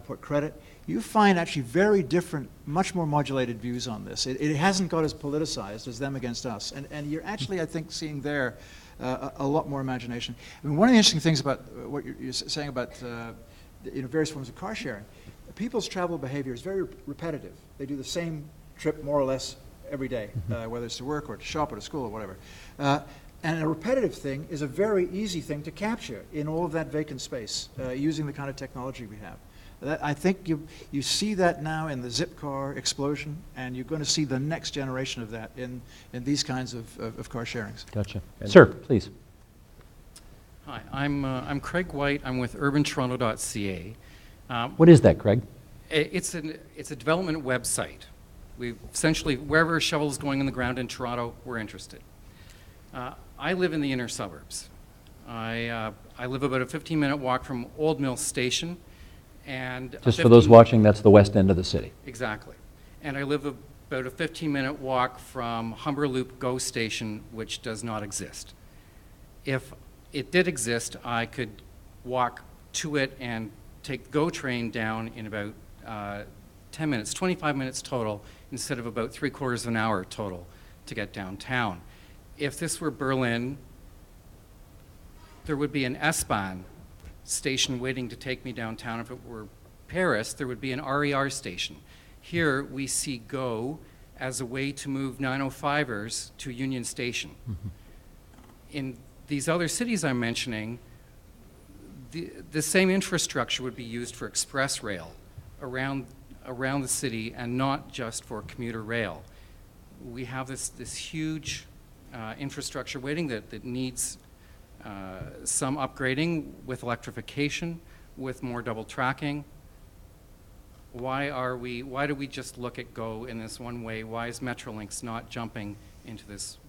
Port Credit, you find actually very different, much more modulated views on this. It hasn't got as politicized as them against us. And you're actually, I think, seeing there a lot more imagination. I mean, one of the interesting things about what you're saying about various forms of car sharing, people's travel behavior is very repetitive. They do the same trip more or less every day, whether it's to work or to shop or to school or whatever. And a repetitive thing is a very easy thing to capture in all of that vacant space using the kind of technology we have. I think you see that now in the zip car explosion, and you're going to see the next generation of that in these kinds of car sharings. Gotcha. Sir, please. Hi, I'm Craig White. I'm with urbantoronto.ca. What is that, Craig? It's a development website. We essentially, wherever a shovel is going in the ground in Toronto, we're interested. I live in the inner suburbs. I live about a 15-minute walk from Old Mill Station. And just for those watching, that's the west end of the city. Exactly. And I live about a 15-minute walk from Humber Loop GO station, which does not exist. If it did exist, I could walk to it and take the GO train down in about 10 minutes, 25 minutes total, instead of about 3/4 of an hour total to get downtown. If this were Berlin, there would be an S-Bahn station waiting to take me downtown. If it were Paris, there would be an RER station. Here we see GO as a way to move 905ers to Union Station. In these other cities I'm mentioning, the same infrastructure would be used for express rail around the city and not just for commuter rail. We have this huge infrastructure waiting that needs some upgrading with electrification, with more double tracking. Why do we just look at GO in this one way? Why is Metrolinx not jumping into this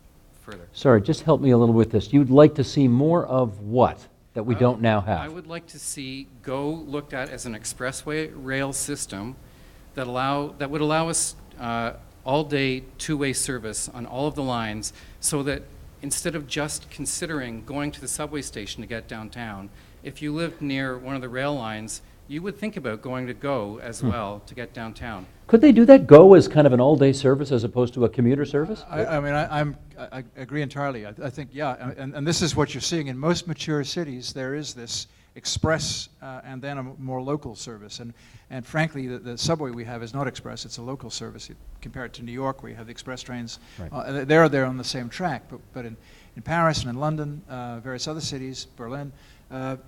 further? Sorry, just help me a little with this. You'd like to see more of what that we don't now have? I would like to see GO looked at as an expressway rail system that would allow us all-day two-way service on all of the lines, so that instead of just considering going to the subway station to get downtown, if you lived near one of the rail lines, you would think about going to GO as well to get downtown. Could they do that? GO as kind of an all-day service as opposed to a commuter service? I agree entirely. I think, yeah, and this is what you're seeing in most mature cities. There is this express and then a more local service. And frankly, the subway we have is not express, it's a local service. Compare it to New York, where you have the express trains. Right. They're on the same track, but in Paris and in London, various other cities, Berlin,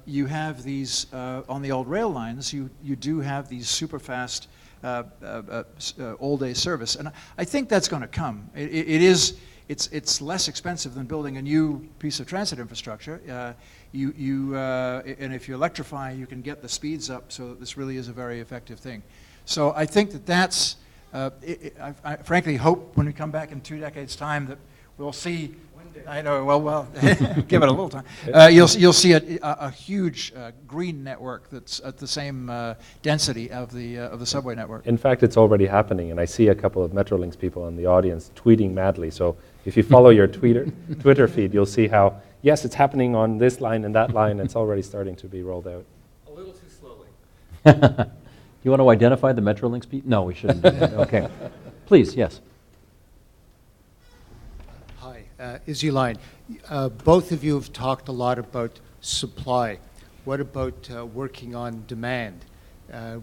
you have these, on the old rail lines, you do have these super fast all-day service. And I think that's going to come. It's less expensive than building a new piece of transit infrastructure. And if you electrify, you can get the speeds up, so that this really is a very effective thing. So I think I frankly hope when we come back in 2 decades' time that we'll see I know. Well, give it a little time. You'll see a huge green network that's at the same density of the subway network. In fact, it's already happening, and I see a couple of Metrolinx people in the audience tweeting madly. So if you follow your Twitter feed, you'll see how, yes, it's happening on this line and that line. It's already starting to be rolled out. A little too slowly. Do you want to identify the Metrolinx people? No, we shouldn't do that. Okay. Please, yes. Hi, Izzy Line. Both of you have talked a lot about supply. What about working on demand?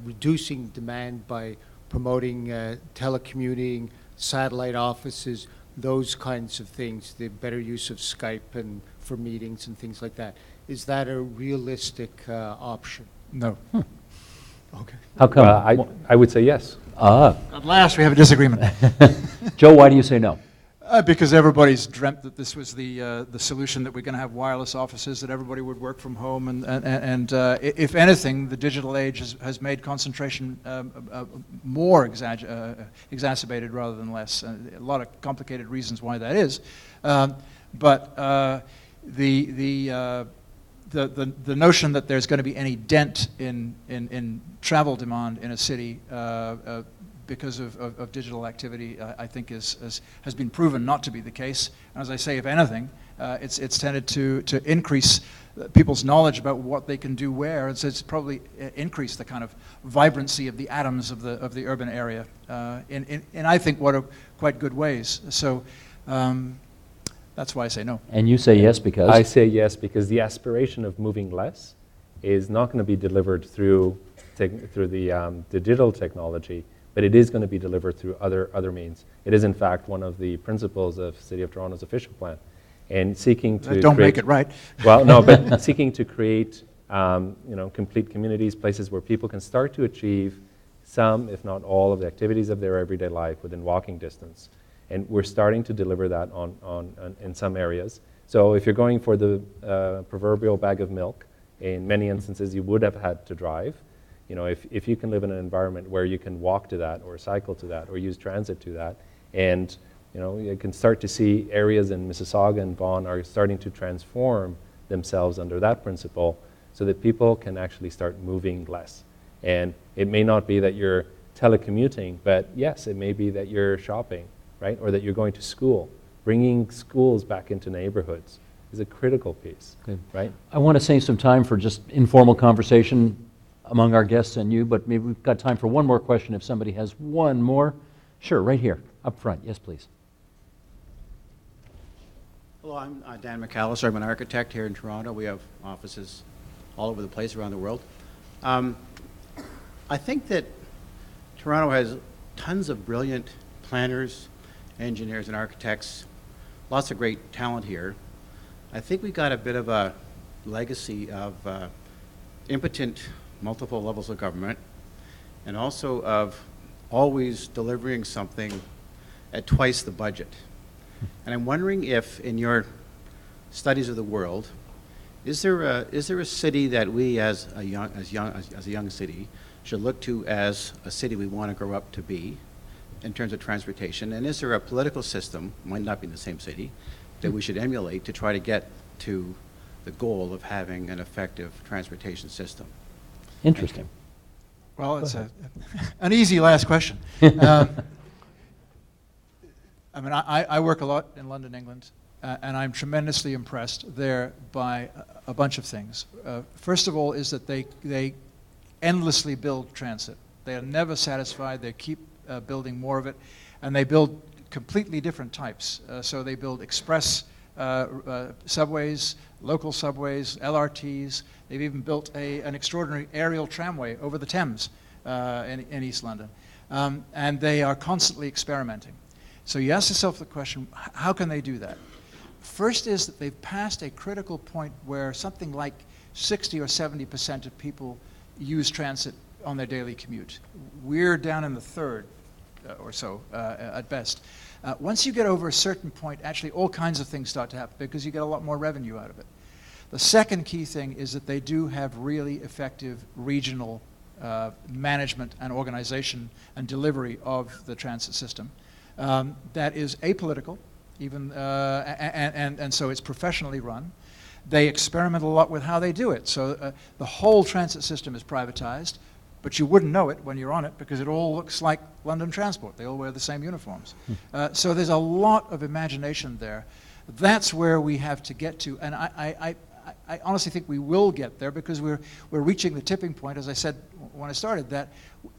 Reducing demand by promoting telecommuting, satellite offices, those kinds of things, the better use of Skype and for meetings and things like that. Is that a realistic option? No. Okay. How come? I would say yes. At last, we have a disagreement. Joe, why do you say no? Because everybody's dreamt that this was the solution, that we're going to have wireless offices, that everybody would work from home, and if anything, the digital age has made concentration more exacerbated rather than less. A lot of complicated reasons why that is, but the notion that there's going to be any dent in travel demand in a city because of digital activity, I think has been proven not to be the case. And as I say, if anything, it's tended to increase people's knowledge about what they can do where, and so it's probably increased the kind of vibrancy of the atoms of the urban area in I think what are quite good ways. So that's why I say no. And you say yes because? I say yes because the aspiration of moving less is not going to be delivered through the digital technology, but it is going to be delivered through other means. It is, in fact, one of the principles of City of Toronto's official plan. And seeking to don't make it right. Well, no, but seeking to create complete communities, places where people can start to achieve some, if not all, of the activities of their everyday life within walking distance. And we're starting to deliver that in some areas. So if you're going for the proverbial bag of milk, in many instances you would have had to drive. You know, if you can live in an environment where you can walk to that or cycle to that or use transit to that, and you can start to see areas in Mississauga and Vaughan are starting to transform themselves under that principle so that people can actually start moving less. And it may not be that you're telecommuting, but yes, it may be that you're shopping, right? Or that you're going to school. Bringing schools back into neighborhoods is a critical piece, right? I want to save some time for just informal conversation among our guests and you, but maybe we've got time for one more question if somebody has one more. Sure, right here, up front. Yes, please. Hello, I'm Dan McAllister. I'm an architect here in Toronto. We have offices all over the place around the world. I think that Toronto has tons of brilliant planners, engineers, and architects, lots of great talent here. I think we got a bit of a legacy of impotent multiple levels of government, and also of always delivering something at twice the budget. And I'm wondering if, in your studies of the world, is there a city that we, as a young city, should look to as a city we want to grow up to be, in terms of transportation? And is there a political system, might not be in the same city, that we should emulate to try to get to the goal of having an effective transportation system? Interesting. Well, it's an easy last question. I mean, I work a lot in London, England, and I'm tremendously impressed there by a bunch of things. First of all is that they endlessly build transit. They are never satisfied. They keep building more of it, and they build completely different types. So they build express subways, local subways, LRTs. They've even built an extraordinary aerial tramway over the Thames in East London. And they are constantly experimenting. So you ask yourself the question, how can they do that? First is that they've passed a critical point where something like 60 or 70% of people use transit on their daily commute. We're down in the third or so at best. Once you get over a certain point, actually all kinds of things start to happen because you get a lot more revenue out of it. The second key thing is that they do have really effective regional management and organization and delivery of the transit system that is apolitical, even, and so it's professionally run. They experiment a lot with how they do it. So the whole transit system is privatized, but you wouldn't know it when you're on it because it all looks like London Transport. They all wear the same uniforms. So there's a lot of imagination there. That's where we have to get to, and I honestly think we will get there because we're reaching the tipping point, as I said when I started, that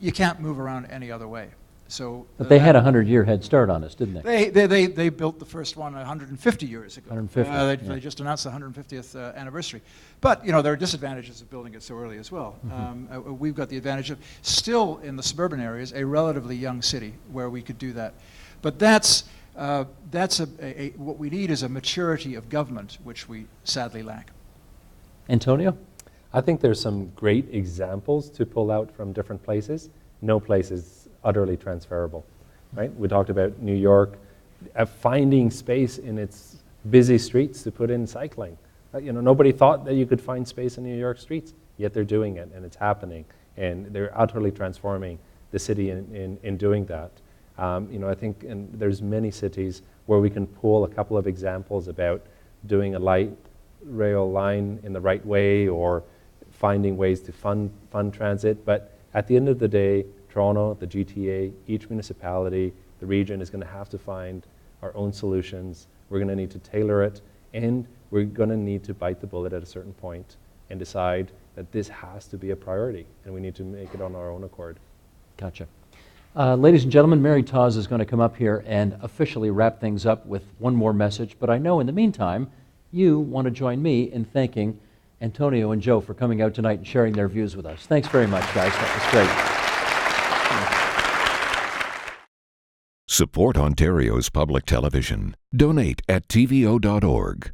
you can't move around any other way. So but they had a 100-year head start on us, didn't they? They built the first one 150 years ago. 150. They just announced the 150th anniversary. But there are disadvantages of building it so early as well. We've got the advantage of still in the suburban areas a relatively young city where we could do that. But that's what we need is a maturity of government, which we sadly lack. Antonio? I think there's some great examples to pull out from different places. No place is utterly transferable, right? We talked about New York finding space in its busy streets to put in cycling. Nobody thought that you could find space in New York streets, yet they're doing it, and it's happening, and they're utterly transforming the city in doing that. I think there's many cities where we can pull a couple of examples about doing a light rail line in the right way or finding ways to fund transit. But at the end of the day, Toronto, the GTA, each municipality, the region is going to have to find our own solutions. We're going to need to tailor it, and we're going to need to bite the bullet at a certain point and decide that this has to be a priority, and we need to make it on our own accord. Gotcha. Ladies and gentlemen, Mary Tawes is going to come up here and officially wrap things up with one more message, but I know in the meantime, you want to join me in thanking Antonio and Joe for coming out tonight and sharing their views with us. Thanks very much, guys. That was great. Support Ontario's public television. Donate at tvo.org.